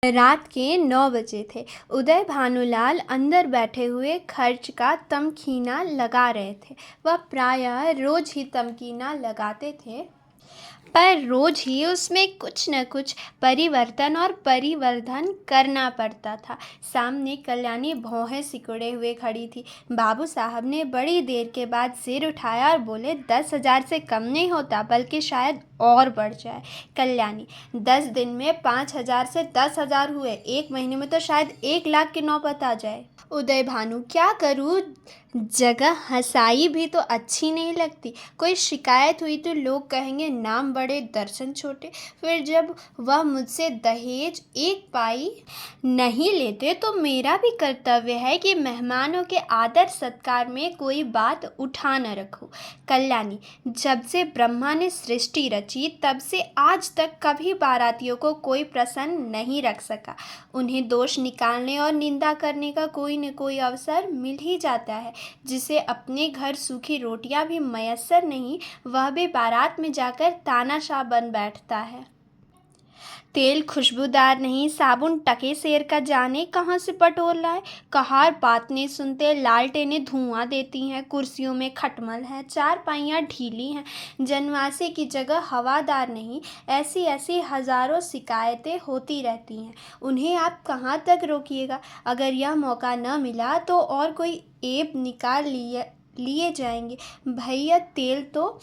रात के 9 बजे थे। उदय भानुलाल अंदर बैठे हुए खर्च का तमकीना लगा रहे थे। वह प्रायः रोज ही तमकीना लगाते थे, पर रोज ही उसमें कुछ न कुछ परिवर्तन और परिवर्धन करना पड़ता था। सामने कल्याणी भौहें सिकुड़े हुए खड़ी थी। बाबू साहब ने बड़ी देर के बाद सिर उठाया और बोले, 10,000 से कम नहीं होता, बल्कि शायद और बढ़ जाए। कल्याणी, 10 दिन में 5,000 से 10,000 हुए, 1 महीने में तो शायद 1,00,000 की नौबत आ जाए। उदय भानु, क्या करूँ, जगह हंसाई भी तो अच्छी नहीं लगती। कोई शिकायत हुई तो लोग कहेंगे नाम बड़े दर्शन छोटे। फिर जब वह मुझसे दहेज 1 पाई नहीं लेते तो मेरा भी कर्तव्य है कि मेहमानों के आदर सत्कार में कोई बात उठा न रखूं। कल्याणी, जब से ब्रह्मा ने सृष्टि रची तब से आज तक कभी बारातियों को कोई प्रसन्न नहीं रख सका। उन्हें दोष निकालने और निंदा करने का कोई न कोई अवसर मिल ही जाता है। जिसे अपने घर सूखी रोटियां भी मयस्सर नहीं, वह भी बारात में जाकर तानाशाह बन बैठता है। तेल खुशबूदार नहीं, साबुन टके सेर का जाने कहाँ से बटोर लाए। कहार बात नहीं सुनते, लालटेनें धुआं देती हैं, कुर्सियों में खटमल है, चारपाइयाँ ढीली हैं, जनवासे की जगह हवादार नहीं। ऐसी ऐसी हजारों शिकायतें होती रहती हैं। उन्हें आप कहाँ तक रोकिएगा। अगर यह मौका न मिला तो और कोई ऐब निकाल लिए जाएंगे। भैया, तेल तो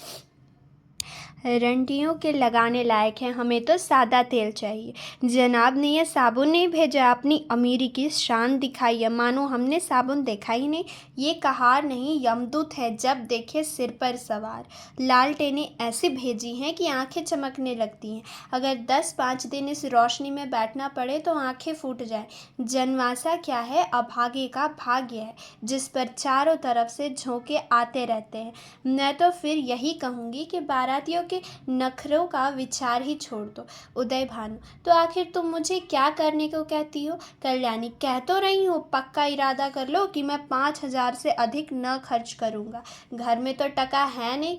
रंडियों के लगाने लायक है, हमें तो सादा तेल चाहिए। जनाब ने यह साबुन नहीं भेजा, अपनी अमीरी की शान दिखाई है, मानो हमने साबुन देखा ही नहीं। ये कहार नहीं, यमदूत है, जब देखे सिर पर सवार। लालटेनें ऐसी भेजी हैं कि आंखें चमकने लगती हैं। अगर 10-5 दिन इस रोशनी में बैठना पड़े तो आंखें फूट जाएं। जनवासा क्या है, अभागे का भाग्य है, जिस पर चारों तरफ से झोंके आते रहते हैं। मैं तो फिर यही कहूँगी कि बारातियों के नखरों का विचार ही छोड़ दो। उदय भानु, तो आखिर तुम मुझे क्या करने को कहती हो। कल्याणी, कह तो रही हूँ, पक्का इरादा कर लो कि मैं 5,000 से अधिक न खर्च करूँगा। घर में तो टका है नहीं,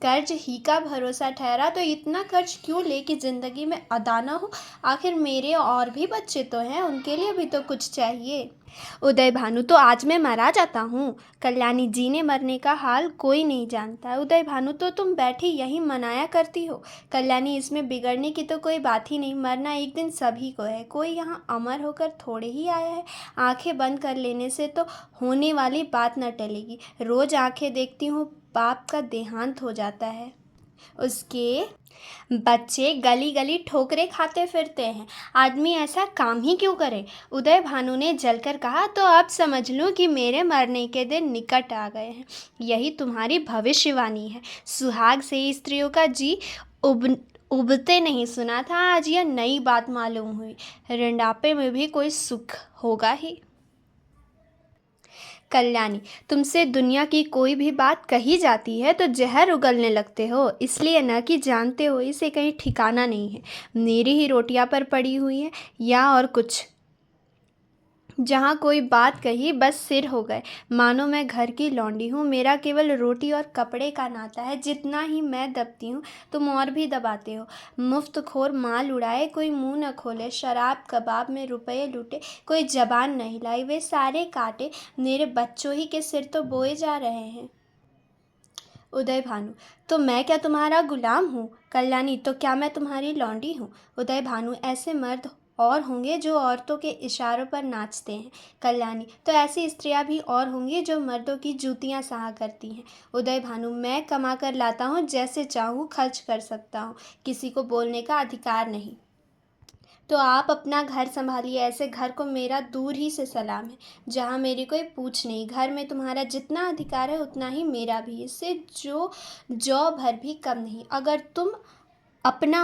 कर्ज ही का भरोसा ठहरा, तो इतना खर्च क्यों ले कि जिंदगी में अदा न हो। आखिर मेरे और भी बच्चे तो हैं, उनके लिए भी तो कुछ चाहिए। उदय भानु, तो आज मैं मरा जाता हूँ। कल्याणी, जीने मरने का हाल कोई नहीं जानता। उदय भानु, तो तुम बैठी यही मनाया करती हो। कल्याणी, इसमें बिगड़ने की तो कोई बात ही नहीं, मरना एक दिन सभी को है, कोई यहाँ अमर होकर थोड़े ही आया है। आंखें बंद कर लेने से तो होने वाली बात न टलेगी। रोज आंखें देखती हूँ, बाप का देहांत हो जाता है, उसके बच्चे गली गली ठोकरे खाते फिरते हैं, आदमी ऐसा काम ही क्यों करे। उदय भानु ने जलकर कहा, तो अब समझ लूं कि मेरे मरने के दिन निकट आ गए हैं। यही तुम्हारी भविष्यवाणी है। सुहाग से स्त्रियों का जी उबते नहीं सुना था, आज यह नई बात मालूम हुई। रंडापे में भी कोई सुख होगा ही। कल्याणी, तुमसे दुनिया की कोई भी बात कही जाती है तो जहर उगलने लगते हो, इसलिए न कि जानते हो इसे कहीं ठिकाना नहीं है। मेरी ही रोटियां पर पड़ी हुई है या और कुछ। जहाँ कोई बात कही बस सिर हो गए, मानो मैं घर की लौंडी हूँ। मेरा केवल रोटी और कपड़े का नाता है। जितना ही मैं दबती हूँ तुम और भी दबाते हो। मुफ्तखोर माल उड़ाए, कोई मुंह न खोले, शराब कबाब में रुपये लूटे, कोई जबान न हिलाई, वे सारे कांटे मेरे बच्चों ही के सिर तो बोए जा रहे हैं। उदय भानु, तो मैं क्या तुम्हारा गुलाम हूँ। कल्याणी, तो क्या मैं तुम्हारी लौंडी हूँ। उदय भानु, ऐसे मर्द और होंगे जो औरतों के इशारों पर नाचते हैं। कल्याणी, तो ऐसी स्त्रियां भी और होंगी जो मर्दों की जूतियां सहा करती हैं। उदय भानु, मैं कमा कर लाता हूँ, जैसे चाहूँ खर्च कर सकता हूँ, किसी को बोलने का अधिकार नहीं। तो आप अपना घर संभालिए, ऐसे घर को मेरा दूर ही से सलाम है, जहाँ मेरी कोई पूछ नहीं। घर में तुम्हारा जितना अधिकार है उतना ही मेरा भी, इससे जौ भर भी कम नहीं। अगर तुम अपने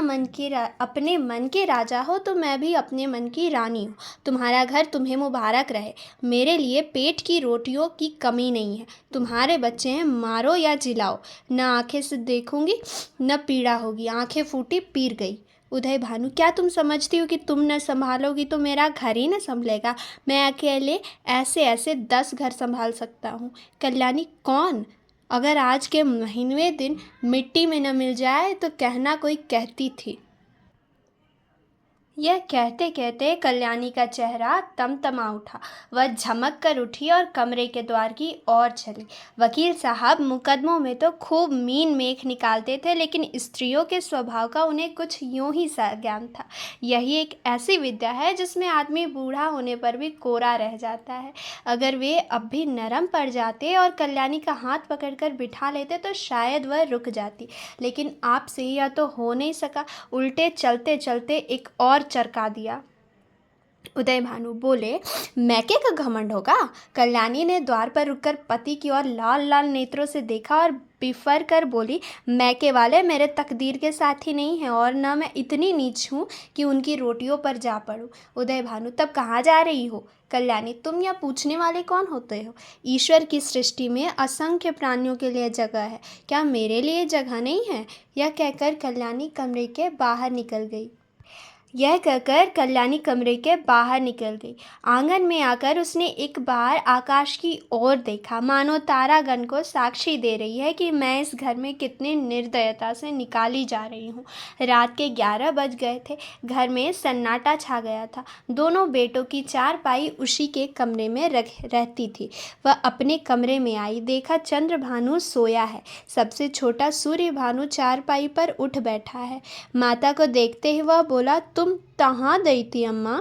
मन के राजा हो तो मैं भी अपने मन की रानी हूँ। तुम्हारा घर तुम्हें मुबारक रहे। मेरे लिए पेट की रोटियों की कमी नहीं है। तुम्हारे बच्चे हैं, मारो या जिलाओ, न आंखें से देखूंगी न पीड़ा होगी। आंखें फूटी, पीर गई। उदय भानु, क्या तुम समझती हो कि तुम न संभालोगी तो मेरा घर ही न संभलेगा। मैं अकेले ऐसे ऐसे 10 घर संभाल सकता हूँ। कल्याणी, कौन। अगर आज के महीनवें दिन मिट्टी में न मिल जाए तो कहना कोई कहती थी। यह कहते कहते कल्याणी का चेहरा तमतमा उठा। वह झमक कर उठी और कमरे के द्वार की ओर चली। वकील साहब मुकदमों में तो खूब मीन मेख निकालते थे, लेकिन स्त्रियों के स्वभाव का उन्हें कुछ यूं ही सा ज्ञान था। यही एक ऐसी विद्या है जिसमें आदमी बूढ़ा होने पर भी कोरा रह जाता है। अगर वे अब भी नरम पड़ जाते और कल्याणी का हाथ पकड़कर बिठा लेते तो शायद वह रुक जाती, लेकिन आपसे यह तो हो नहीं सका। उल्टे चलते चलते एक और चरका दिया। उदय भानु बोले, मैके का घमंड होगा। कल्याणी ने द्वार पर रुककर पति की ओर लाल लाल नेत्रों से देखा और बिफर कर बोली, मैके वाले मेरे तकदीर के साथी नहीं हैं, और न मैं इतनी नीच हूँ कि उनकी रोटियों पर जा पड़ूं। उदय भानु, तब कहाँ जा रही हो? कल्याणी, तुम यह पूछने वाले कौन होते हो? ईश्वर की सृष्टि में असंख्य प्राणियों के लिए जगह है, क्या मेरे लिए जगह नहीं है? यह कहकर कल्याणी कमरे के बाहर निकल गई। आंगन में आकर उसने एक बार आकाश की ओर देखा, मानो तारागण को साक्षी दे रही है कि मैं इस घर में कितनी निर्दयता से निकाली जा रही हूँ। रात के 11 बज गए थे। घर में सन्नाटा छा गया था। दोनों बेटों की चारपाई उसी के कमरे में रहती थी। वह अपने कमरे में आई, देखा चंद्रभानु सोया है। सबसे छोटा सूर्य भानु चारपाई पर उठ बैठा है। माता को देखते ही वह बोला, तुम कहाँ गई थी अम्मा?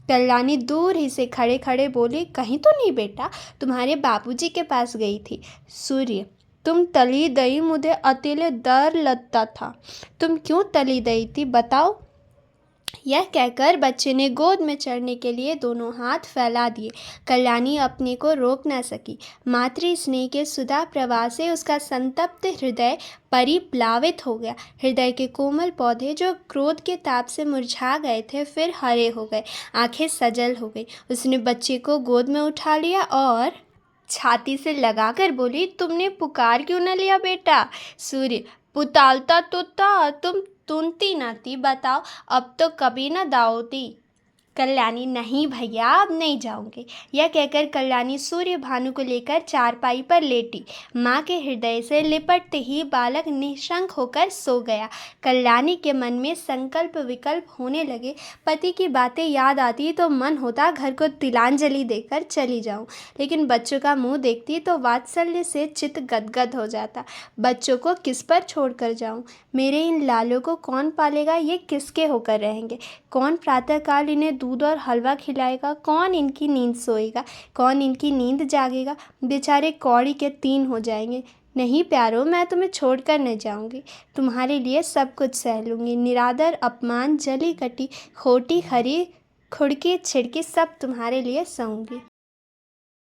कल्याणी दूर ही से खड़े खड़े बोली, कहीं तो नहीं बेटा, तुम्हारे बाबूजी के पास गई थी। सूर्य, तुम तली गई, मुझे अकेले डर लगता था। तुम क्यों तली गई थी, बताओ? यह कहकर बच्चे ने गोद में चढ़ने के लिए दोनों हाथ फैला दिए। कल्याणी अपने को रोक न सकी। मातृ स्नेह के सुधा प्रवाह से उसका संतप्त हृदय परिप्लावित हो गया। हृदय के कोमल पौधे जो क्रोध के ताप से मुरझा गए थे, फिर हरे हो गए, आंखें सजल हो गई। उसने बच्चे को गोद में उठा लिया और छाती से लगाकर बोली, तुमने पुकार क्यों न लिया बेटा? सूर्य, पुतालता तो था, तुम तुनती न थी, बताओ अब तो कभी न दाओती। कल्याणी, नहीं भैया, अब नहीं जाऊंगी। यह कहकर कल्याणी सूर्य भानु को लेकर चारपाई पर लेटी। माँ के हृदय से लिपटते ही बालक निशंक होकर सो गया। कल्याणी के मन में संकल्प विकल्प होने लगे। पति की बातें याद आती तो मन होता घर को तिलांजलि देकर चली जाऊं, लेकिन बच्चों का मुंह देखती तो वात्सल्य से चित्त गदगद हो जाता। बच्चों को किस पर छोड़कर जाऊं? मेरे इन लालों को कौन पालेगा? ये किसके होकर रहेंगे? कौन प्रातःकाल इन्हें दूध और हलवा खिलाएगा? कौन इनकी नींद सोएगा? कौन इनकी नींद जागेगा? बेचारे कौड़ी के 3 हो जाएंगे। नहीं प्यारो, मैं तुम्हें छोड़कर नहीं जाऊंगी। तुम्हारे लिए सब कुछ सह लूंगी। निरादर, अपमान, जली कटी, खोटी, हरी, खुड़की छिड़की, सब तुम्हारे लिए सहूंगी।